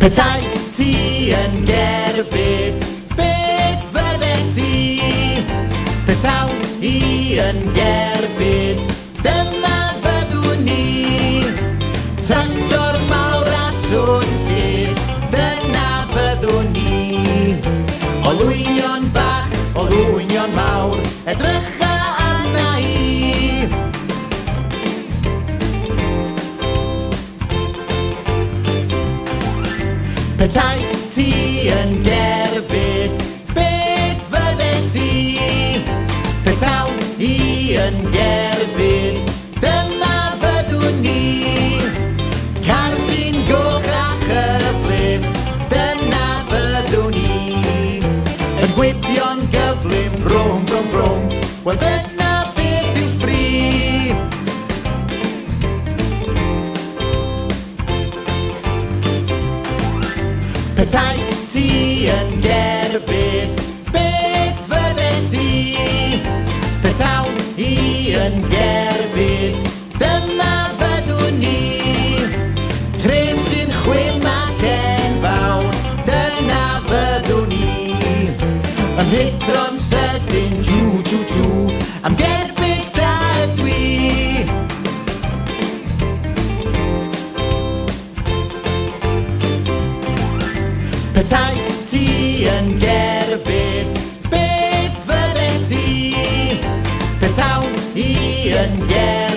Petai ti yn gerbyd, beth fyddet ti? Petaw i yn gerbyd, dyma fyddwn ni. Tractor mawr a swn ffyd, dyna fyddwn ni. Olwynion bach, olwynion mawr, edrycha arna i. Petai ti yn gerbyd, beth fyddet ti? Petaw i yn gerbyd, dyma fyddwn ni. Car sy'n goch a chyflym, dyna fyddwn ni. Yn gwibio'n gyflym, brom, brom, brom, wel dyna beth yw sbri. Petai ti yn gerbyd, beth fyddet ti? Petaw i yn gerbyd, dyma fyddwn ni. Tren sy'n chwym ac enfawr, dyna fyddwn ni. Yn rithro'n sydyn, jw, jw, jw, am gerbyd da ydw i. Petai ti yn gerbyd, beth fyddet ti? Petaw i yn gerbyd,